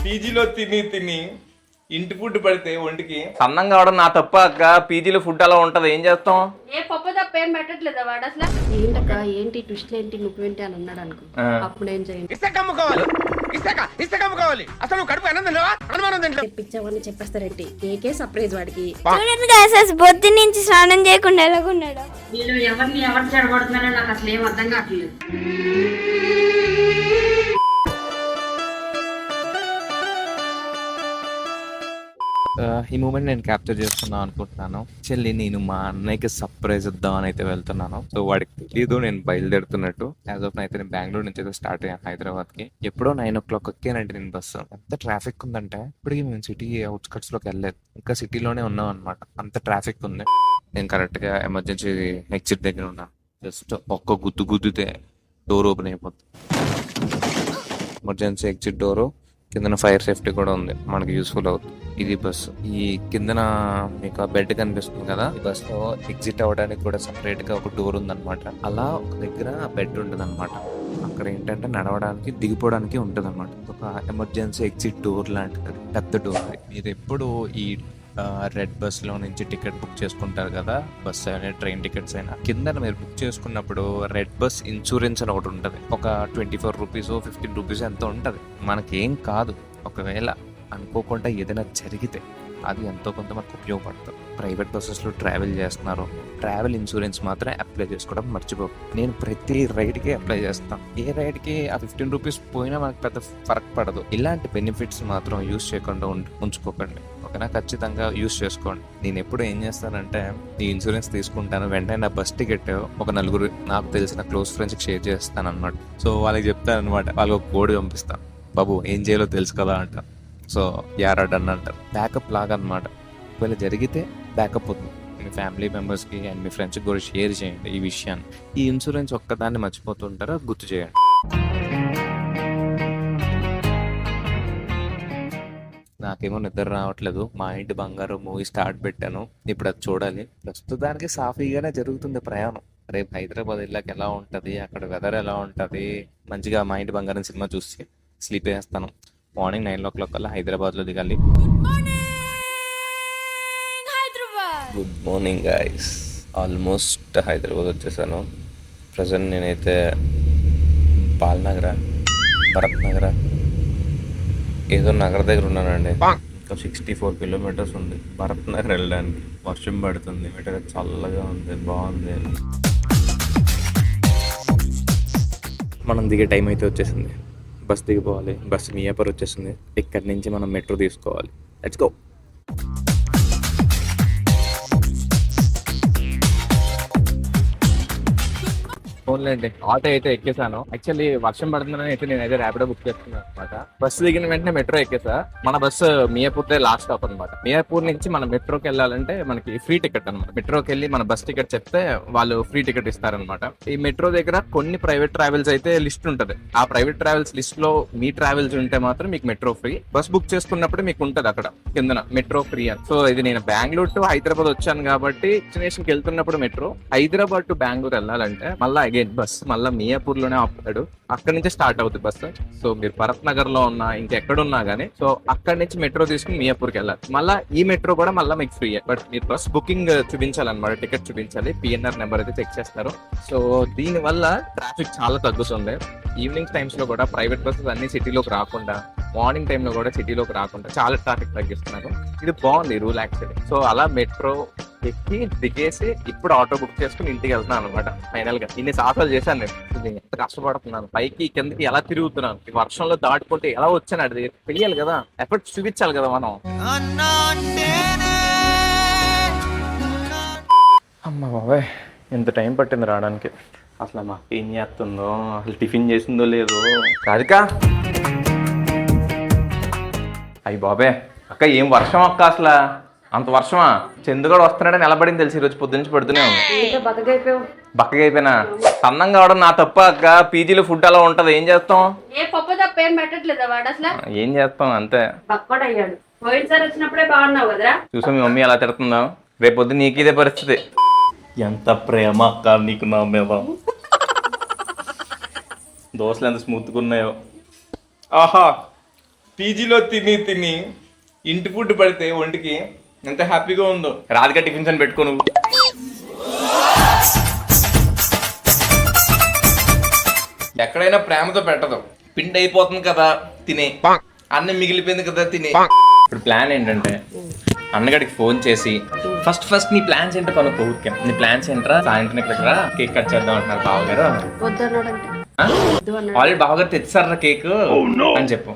పీజీలో తిని తిని ఇంటి ఫుడ్ పడితే ఒంటికి సన్నం కావడం నా తప్ప అక్క. పీజీలో ఫుడ్ అలా ఉంటది, ఏం చేస్తాం? ఏ పప్పు తప్ప ఏం పెట్టట్లేదా వాడు అసలు? ఏంటక్క ఏంటి ట్విస్ట్ ఏంటి నువ్వేంటి అని అన్నాడు అనుకో, అప్పుడు ఏం చేయండి తెప్పించావని చెప్పేస్తారేంటి? కేకే సర్ప్రైజ్ వాడికి. చూడండి గాయస్ బొద్దు నుంచి స్నానం చేయకుండా ఎలాగున్నాడు. వీళ్ళు ఎవరిని ఎవరు చెడగొడుతున్నారో నాకు అసలు ఏం అర్థం కావట్లేదు. ఈ మూమెంట్ నేను క్యాప్చర్ చేసుకుందాం అనుకుంటున్నాను. చెల్లి నేను మా అన్నయ్యకి సర్ప్రైజ్ ఇద్దాం అని అయితే వెళ్తున్నాను. సో వాడికి తెలియదు నేను బయలుదేరుతున్నట్టు. యాజ్ ఆఫ్ అయితే నేను బెంగళూరు నుంచి అయితే స్టార్ట్ అయ్యాను హైదరాబాద్ కి. ఎప్పుడో 9 o'clock ఎక్కానంటే నేను బస్సు. ఎంత ట్రాఫిక్ ఉందంటే ఇప్పటికీ మేము సిటీ అవుట్స్కట్స్ లోకి వెళ్ళలేదు, ఇంకా సిటీలోనే ఉన్నాం అనమాట. అంత ట్రాఫిక్ ఉంది. నేను కరెక్ట్ గా ఎమర్జెన్సీ ఎగ్జిట్ దగ్గర ఉన్నాను. జస్ట్ ఒక్క గుద్దితే డోర్ ఓపెన్ అయిపోతుంది. ఎమర్జెన్సీ ఎగ్జిట్ డోరు, కిందన ఫైర్ సేఫ్టీ కూడా ఉంది, మనకి యూస్ఫుల్ అవుతుంది. ఇది బస్సు. ఈ కిందన మీకు ఆ బెడ్ కనిపిస్తుంది కదా, ఈ బస్ లో ఎగ్జిట్ అవ్వడానికి కూడా సపరేట్ గా ఒక డోర్ ఉందన్నమాట. అలా ఒక దగ్గర బెడ్ ఉంటుంది అనమాట. అక్కడ ఏంటంటే నడవడానికి దిగిపోవడానికి ఉంటుంది అనమాట. ఒక ఎమర్జెన్సీ ఎగ్జిట్ డోర్ లాంటిది, పెద్ద డోర్. మీరు ఎప్పుడు ఈ రెడ్ బస్ లో నుంచి టికెట్ బుక్ చేసుకుంటారు కదా, బస్ అయినా ట్రైన్ టికెట్స్ అయినా, కింద మీరు బుక్ చేసుకున్నప్పుడు రెడ్ బస్ ఇన్సూరెన్స్ అని ఒకటి ఉంటుంది. ఒక 24 రూపీస్ 15 రూపీస్ ఎంత ఉంటుంది. మనకేం కాదు, ఒకవేళ అనుకోకుండా ఏదైనా జరిగితే అది ఎంతో కొంత మనకు ఉపయోగపడుతుంది. ప్రైవేట్ బస్సెస్లో ట్రావెల్ చేస్తున్నారు, ట్రావెల్ ఇన్సూరెన్స్ మాత్రం అప్లై చేసుకోవడం మర్చిపో. నేను ప్రతి రైడ్కి అప్లై చేస్తాను. ఏ రైడ్కి ఆ 15 రూపీస్ పోయినా మనకు పెద్ద ఫరక్ పడదు. ఇలాంటి బెనిఫిట్స్ మాత్రం యూజ్ చేయకుండా ఉంచుకోకండి, ఓకేనా? ఖచ్చితంగా యూజ్ చేసుకోండి. నేను ఎప్పుడు ఏం చేస్తానంటే ఈ ఇన్సూరెన్స్ తీసుకుంటాను, వెంటనే నా బస్ టికెట్ ఒక 4 నాకు తెలిసిన క్లోజ్ ఫ్రెండ్స్కి షేర్ చేస్తాను అనమాట. సో వాళ్ళకి చెప్తాను అనమాట, వాళ్ళకి ఒక కోడ్ పంపిస్తాను, బాబు ఏం చేయాలో తెలుసు కదా అంట. సో యారా డన్ అంటారు. బ్యాకప్ లాగా అనమాట. ఒకవేళ జరిగితే బ్యాకప్ అవుతుంది. మీ ఫ్యామిలీ మెంబర్స్కి అండ్ మీ ఫ్రెండ్స్కి కూడా షేర్ చేయండి ఈ విషయాన్ని. ఈ ఇన్సూరెన్స్ ఒక్కదాన్ని మర్చిపోతుంటారో గుర్తు చేయండి. నాకేమో నిద్ర రావట్లేదు. మా ఇంటి బంగారు మూవీ స్టార్ట్ పెట్టాను, ఇప్పుడు అది చూడాలి. ప్రస్తుతానికి సాఫీగానే జరుగుతుంది ప్రయాణం. రేపు హైదరాబాద్ వెళ్ళాక ఎలా ఉంటుంది, అక్కడ వెదర్ ఎలా ఉంటుంది, మంచిగా మా ఇంటి బంగారం సినిమా చూసి స్లీప్ వేస్తాను. మార్నింగ్ 9 o'clock కల్లా హైదరాబాద్లో దిగాలి. Good morning guys, almost Hyderabad వచ్చేసాను. ప్రజెంట్ నేనైతే బాల్నగర, భరత్ నగర ఏదో నగర దగ్గర ఉన్నానండి. ఇంకా 64 kilometers ఉంది భరత్ నగర్ వెళ్ళడానికి. వర్షం పడుతుంది, చల్లగా ఉంది, బాగుంది. మనం దిగే టైం అయితే వచ్చేసింది. బస్ దిగిపోవాలి. బస్ మియాపూర్ వచ్చేసింది. ఇక్కడి నుంచి మనం మెట్రో తీసుకోవాలి. Let's go. ఓన్లేండి ఆటో అయితే ఎక్కేసాను. యాక్చువల్లీ వర్షం పడుతుందని అయితే నేనైతే ర్యాపిడో బుక్ చేసుకున్నాను అనమాట. బస్సు దిగిన వెంటనే మెట్రో ఎక్కేసా. మన బస్సు మియాపూర్ లాస్ట్ స్టాప్ అనమాట. మియాపూర్ నుంచి మనం మెట్రోకి వెళ్ళాలంటే మనకి ఫ్రీ టికెట్ అనమాట. మెట్రోకి వెళ్ళి మన బస్ టికెట్ చెప్తే వాళ్ళు ఫ్రీ టికెట్ ఇస్తారనమాట. ఈ మెట్రో దగ్గర కొన్ని ప్రైవేట్ ట్రావెల్స్ అయితే లిస్ట్ ఉంటది. ఆ ప్రైవేట్ ట్రావెల్స్ లిస్ట్ లో మీ ట్రావెల్స్ ఉంటే మాత్రం మీకు మెట్రో ఫ్రీ. బస్ బుక్ చేసుకున్నప్పుడు మీకు ఉంటది అక్కడ కిందన మెట్రో ఫ్రీ అని. సో ఇది నేను బెంగళూరు టు హైదరాబాద్ వచ్చాను కాబట్టి డెస్టినేషన్కి వెళ్తున్నప్పుడు మెట్రో, హైదరాబాద్ టు బెంగళూరు వెళ్ళాలంటే మళ్ళీ బస్ మళ్ళీ మియాపూర్ లోనే ఆపుతాడు. అక్కడి నుంచి స్టార్ట్ అవుతుంది బస్సు. సో మీరు భరత్ నగర్ లో ఉన్నా ఇంకెక్కడున్నా గానీ సో అక్కడి నుంచి మెట్రో తీసుకుని మియాపూర్కి వెళ్ళాలి. మళ్ళీ ఈ మెట్రో కూడా మళ్ళీ మీకు ఫ్రీ. బట్ మీరు బస్ బుకింగ్ చూపించాలన్నమాట, టికెట్ చూపించాలి. పిఎన్ఆర్ నెంబర్ అయితే చెక్ చేస్తారు. సో దీని వల్ల ట్రాఫిక్ చాలా తగ్గుతుంది. ఈవినింగ్ టైమ్స్ లో కూడా ప్రైవేట్ బస్సెస్ అన్ని సిటీలోకి రాకుండా, మార్నింగ్ టైమ్ లో కూడా సిటీలోకి రాకుండా చాలా ట్రాఫిక్ తగ్గిస్తున్నారు. ఇది బాగుంది రూల్ యాక్చువల్లీ. సో అలా మెట్రో ఎక్కి దిగేసి ఇప్పుడు ఆటో బుక్ చేసుకుని ఇంటికి వెళ్తున్నాను అనమాట. ఫైనల్ గా ఇన్ని సాహసాలు చేశాను నేను. ఎంత కష్టపడుతున్నాను, పైకి కిందకి ఎలా తిరుగుతున్నాను, ఈ వర్షంలో దాటుకుంటే ఎలా వచ్చాను అది తెలియాలి కదా, ఎఫర్ట్స్ చూపించాలి కదా మనం. అమ్మ బాబాయ్ ఎంత టైం పట్టింది రావడానికి. అసలు మా ఏం చేస్తుందో, అసలు టిఫిన్ చేసిందో లేదో. రాధికా, అయ్యి బాబే అక్క ఏం వర్షం అక్క, అసలు అంత వర్షమా? చందుగాడు వస్తున్నాడని నిలబడింది తెలిసి ఈరోజు పొద్దున్నుంచి పడుతూనే ఉంది. బక్కగైపోయినా సన్నం కావడం నా తప్ప అక్క. పీజీలో ఫుడ్ అలా ఉంటది, ఏం చేస్తాం? ఏ పప్పు తప్ప ఏం పెట్టట్లేదా వాడు అసలు? ఏం చేస్తాం అంతే. బక్కడయ్యాడు. పోయినసారి వచ్చినప్పుడే బాగున్నావు కదరా. చూసా మీ మమ్మీ ఎలా తిడుతుందా. రేపు పొద్దున్న నీకు ఇదే పరిస్థితి. ఎంత ప్రేమ అక్క నీకు నా మీద. దోశలు ఎంత స్మూత్గా ఉన్నాయో. ఆహా పీజీలో తిని ఇంటి ఫుడ్ పడితే ఒంటికి ఎంత హ్యాపీగా ఉందో. రాధిక టిఫిన్స్ అని పెట్టుకో నువ్వు. ఎక్కడైనా ప్రేమతో పెట్టదు. పిండి అయిపోతుంది కదా తినే, అన్నం మిగిలిపోయింది కదా తినే. ఇప్పుడు ప్లాన్ ఏంటంటే అన్నగడికి ఫోన్ చేసి ఫస్ట్ నీ ప్లాన్స్ ఏంటో కనుక్కో. ఊరికే నీ ప్లాన్స్ ఏంట్రా, సాయంత్రం ఇక్కడ కేక్ కట్ చేద్దాం అంటున్నారు బావగారు. ఆల్రెడీ బావగారు తెచ్చారా కేక్ అని చెప్పు.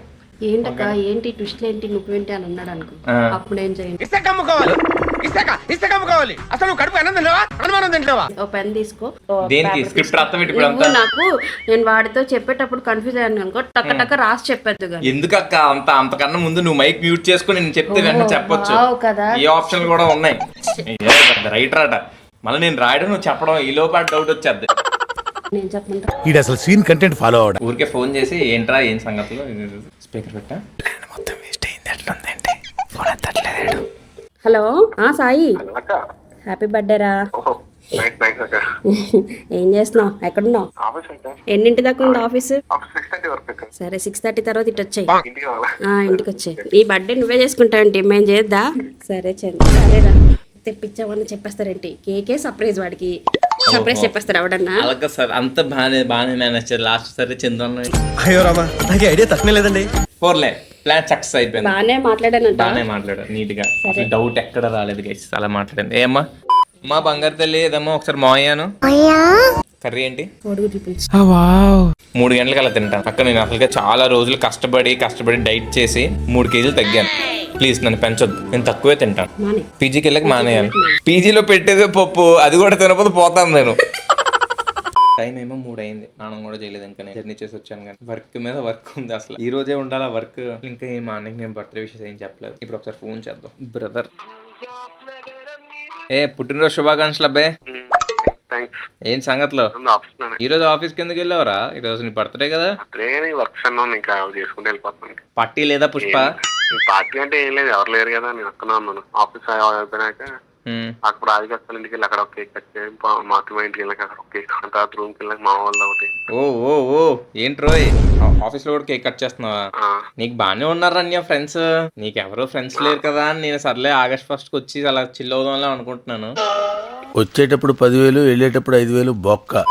ఏంటక్క ఏంటి ట్విస్ట్లు ఏంటి నువ్వేంటి అని అన్నాడు అనుకో. అప్పుడు ఏం చేయండి, ఓ పెన్ తీసుకో. దేనికి స్క్రిప్ట్ అర్థం నాకు నేను వాడితో చెప్పేటప్పుడు కన్ఫ్యూజ్ అయ్యాను అనుకో, టక్క టక్క రాసి చెప్పేద్దు. ఎందుకక్క అంతకన్నా ముందు నువ్వు మైక్ మ్యూట్ చేసుకుని నేను చెప్తే వెంటనే చెప్పొచ్చు కదా. ఈ ఆప్షన్ కూడా ఉన్నాయి. రైటర్ అట మళ్ళీ నేను రాయడం నువ్వు చెప్పడం ఈ లోపల డౌట్ వచ్చేది. నేను చెప్పమంటా ఇది అసలు సీన్ కంటెంట్ ఫాలో అవడం. ఊరికే ఫోన్ చేసి ఏంట్రా ఏం సంగతులు స్పీకర్ పెట్టా. మొత్తం వేస్ట్ అయింది ఎట్లుందంటే ఫోన్ ఎత్తట్లేదు. హలో సాయి, హ్యాపీ బర్త్డే రా. ఏం చేస్తున్నావు, ఎక్కడున్నావు, ఎన్నింటి దాకా ఉంది ఆఫీస్? సరే 6:30 తర్వాత ఇటు వచ్చాయి, ఇంటికి వచ్చాయి. ఈ బర్త్డే నువ్వే చేసుకుంటావంటి, మేము చేద్దా? సరే సరేరా. తెప్పించామని చెప్పేస్తారేంటి? కేకే సర్ప్రైజ్, వాడికి సర్ప్రైజ్ చెప్పేస్తారు ఎవడన్నా. అలాగే సార్ అంత బాగానే మేనేజ్ చేయాలి. లాస్ట్ సరే చంద్ర అయ్యో రామా, నాకు ఐడియా తక్కువ లేదండి. ఫోర్లే ప్లాన్ సక్సెస్ అయిపోయింది. బాగానే మాట్లాడాను నీట్ గా, డౌట్ ఎక్కడ రాలేదు గైస్. అలా మాట్లాడింది. ఏమ్మా మా బంగారు తల్లి ఏదమ్మా ఒకసారి మాయాను కర్రీ ఏంటి 3 గంటలకు అలా తింటాను అక్క. నేను అసలుగా చాలా రోజులు కష్టపడి డైట్ చేసి 3 కేజీలు తగ్గాను. ప్లీజ్ నన్ను పెంచొద్దు, నేను తక్కువే తింటాను. పీజీకి వెళ్ళక మానేయాలి. పీజీలో పెట్టేదే పప్పు, అది కూడా తినకపోతే పోతాను నేను. టైం ఏమో 3 అయింది, స్నానం కూడా చేయలేదు. ఇంకా నేను జర్నీ చేసి వచ్చాను కానీ వర్క్ మీద వర్క్ ఉంది. అసలు ఈ రోజే ఉండాలి వర్క్. ఇంకా ఈ మార్నింగ్ నేను బర్త్డే విషయం ఏం చెప్పలేదు. ఇప్పుడు ఒకసారి ఫోన్ చేద్దాం. బ్రదర్ పుట్టినరోజు శుభాకాంక్షలు అబ్బాయి. ఏం సంగతిలో ఈ రోజు ఆఫీస్ కి ఎందుకు వెళ్ళావరా? ఈ రోజు నీ బర్త్డే కదా. పార్టీ లేదా పుష్ప? పార్టీ అంటే ఏం లేదు, ఎవరు లేరు కదా, నేను అక్కడ ఉన్నాను. ఆఫీస్ అయిపోయినాక అక్కడ రాజుగారి ఇంటికి వెళ్ళి అక్కడ ఒక కేక్ కట్ చేసి మా ఇంటికి వెళ్ళాక అక్కడ ఒక కేక్, తర్వాత రూమ్ కి వెళ్ళాక మా వాళ్ళు ఒకటి. ఓ ఏంట్రోయ్ ఆఫీస్ లో కూడా కేక్ కట్ చేస్తున్నావా? నీకు బానే ఉన్నారు అన్య ఫ్రెండ్స్, నీకెవరో ఫ్రెండ్స్ లేరు కదా అని నేను సర్లే August 1st వచ్చి అలా చిల్ అవుదాం అనుకుంటున్నాను. వచ్చేటప్పుడు 10,000, వెళ్ళేటప్పుడు 5,000 బొక్క.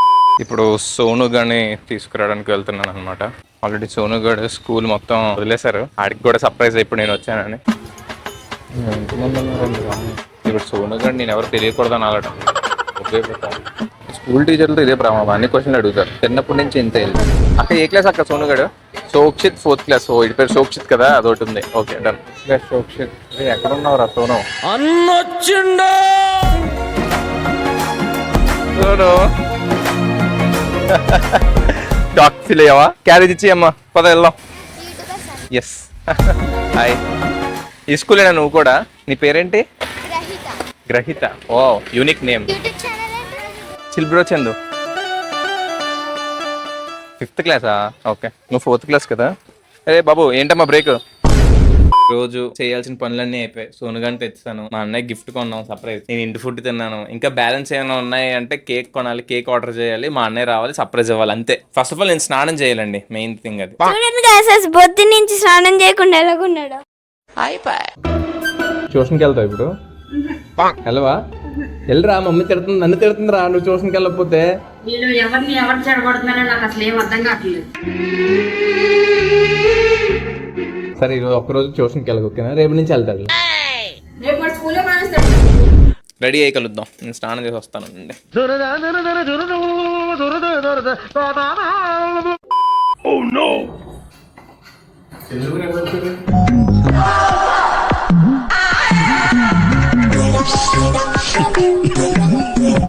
ఇప్పుడు సోను గాని తీసుకురావడానికి వెళ్తున్నాను అనమాట. ఆల్రెడీ సోను గడ్ స్కూల్ మొత్తం వదిలేశారు, ఆడికి కూడా సర్ప్రైజ్ ఇప్పుడు నేను వచ్చానని. ఇప్పుడు సోను గడ్ నేను ఎవరు తెలియకూడదని అలాట. స్కూల్ టీచర్లతో ఇదే ప్రాబ్లం, అన్ని క్వశ్చన్లు అడుగుతారు. చిన్నప్పటి నుంచి ఇంతే. అక్క ఏ క్లాస్ అక్క సోను గడ్? సోక్షిత్ 4th క్లాస్. ఓ ఇటు పేరు సోక్షిత్ కదా, అదొకటి ఉంది. Okay done. సోక్షిత్ ఎక్కడ ఉన్నావురా సోను? అన్నొచ్చిండా సోను. డాక్ ఫీల్ అయ్యావా? క్యారేజ్ ఇచ్చి అమ్మా పద వెళ్దాం. Yes hi. ఈ స్కూలేనా నువ్వు కూడా? నీ పేరేంటి? Grahitha. Oh unique name. Chill bro Chandu 5th క్లాసా? ఓకే నువ్వు 4th క్లాస్ కదా. అరే బాబు ఏంటమ్మా బ్రేక్? రోజు చేయాల్సిన పనులన్నీ అయిపోయాయి. సోనుగాని తెచ్చాను, మా అన్నయ్య గిఫ్ట్ కొన్నాం సర్ప్రైజ్. నేను ఇంటి ఫుడ్ తిన్నాను. ఇంకా బ్యాలెన్స్ ఏమైనా ఉన్నాయి అంటే కేక్ కొనాలి, కేక్ ఆర్డర్ చేయాలి, మా అన్నయ్య రావాలి, సర్ప్రైజ్ ఇవ్వాలి. అంతే. ఫస్ట్ ఆఫ్ ఆల్ నేను స్నానం చేయాలండి, మెయిన్ థింగ్ అది. పొద్దు నుంచి స్నానం చేయకుండా ఎలాగున్నాడు? ట్యూషన్కి వెళ్తావు ఇప్పుడు? వెళ్ళవా? వెళ్ళరా, మమ్మీ తిడుతుంది, నన్ను తిడుతుందిరా నువ్వు ట్యూషన్కి వెళ్ళకపోతే. ఎవరు చెడగొడుతున్నారో నాకు అసలు ఏం అర్థం కావట్లేదు. సరే ఈరోజు ఒక్కరోజు ట్యూషన్కి వెళ్ళకు, ఓకేనా? రేపు నుంచి వెళ్తాడు. రెడీ అయ్యి కలుద్దాం. నేను స్నానం చేసి వస్తాను.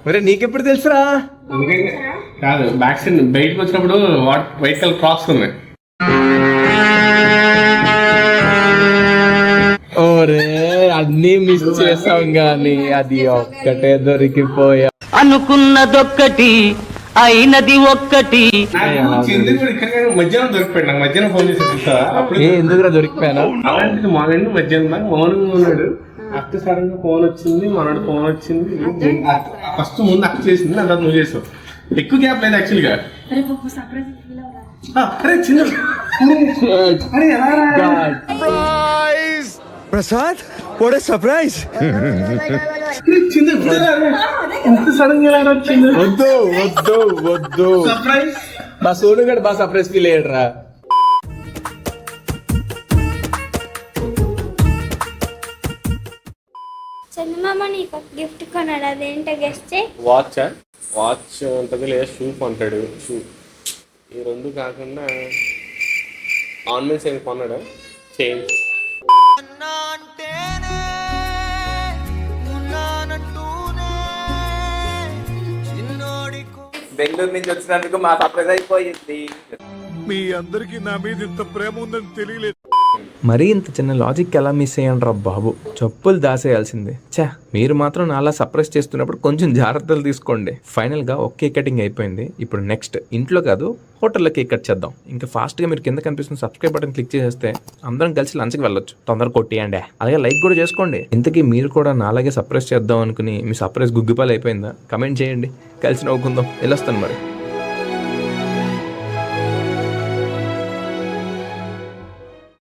మరి నీకెప్పుడు తెలుసురా? కాదు, బ్యాక్ సైడ్ బయటకు వచ్చినప్పుడు వైట్ కలర్ క్రాక్స్ ఉన్నాయి. ఓరే అన్నీ మిస్ చేసాం గాని అది ఒక్కటే దొరికిపోయా. అనుకున్నదొక్కటి అయినది ఒక్కటి. మధ్యాహ్నం దొరికిపోయాడు నాకు. మధ్యాహ్నం ఫోన్ చేసి ఎందుకురా దొరికిపోయాను? అలాంటిది మార్నింగ్ మధ్యాహ్నం దాకా మౌనంగా ఉన్నాడు. అక్క సడన్ గా ఫోన్ వచ్చింది, మనోడు ఫోన్ వచ్చింది. ఫస్ట్ ముందు అక్క చేసింది, అంతా నువ్వు చేసావు. ఎక్కువ గ్యాప్ లేదు యాక్చువల్ గా. అరే చిన్న అరే ఎలా రా? Prasad what a surprise. వచ్చింది ఇప్పుడేనా రే? ఇంత సడన్ గా ఎలా వచ్చింది? వద్దు వద్దు వద్దు. సర్ప్రైజ్. మా సోను గడు బాగా సర్ప్రైజ్ ఫీల్ అయ్యాడు రా. చందమామ నీకు ఒక గిఫ్ట్ కొన్నాడు, అదేంటో గెస్ట్ వాచ్ ఉంటుంది లేదా షూ కొంటాడు. షూ ఈ రెండు కాకుండా ఆర్నమెంట్స్ ఏమి కొన్నాడు. చైన్ బెంగళూరు నుంచి వచ్చినందుకు మా సర్ప్రైజ్ అయిపోయింది. మీ అందరికి నా మీద ఇంత ప్రేమ ఉందని తెలియలేదు. మరీ ఇంత చిన్న లాజిక్ ఎలా మిస్ అయ్యండ్రా బాబు, చెప్పులు దాసేయాల్సిందే. ఛా, మీరు మాత్రం నాలా సర్ప్రైజ్ చేస్తున్నప్పుడు కొంచెం జాగ్రత్తలు తీసుకోండి. ఫైనల్గా ఒక కేక్ కటింగ్ అయిపోయింది. ఇప్పుడు నెక్స్ట్ ఇంట్లో కాదు హోటల్లో కేక్ కట్ చేద్దాం. ఇంకా ఫాస్ట్గా మీరు కింద కనిపిస్తున్న సబ్స్క్రైబ్ బటన్ క్లిక్ చేసేస్తే అందరం కలిసి లంచ్కి వెళ్ళొచ్చు. తొందరగా కొట్టియండి, అలాగే లైక్ కూడా చేసుకోండి. ఇంతకీ మీరు కూడా నాలాగే సర్ప్రైజ్ చేద్దాం అనుకుని మీ సర్ప్రైజ్ గుగ్గిపాలు అయిపోయిందా? కమెంట్ చేయండి, కలిసి నవ్వుకుందాం. వెళ్ళొస్తాను మరి.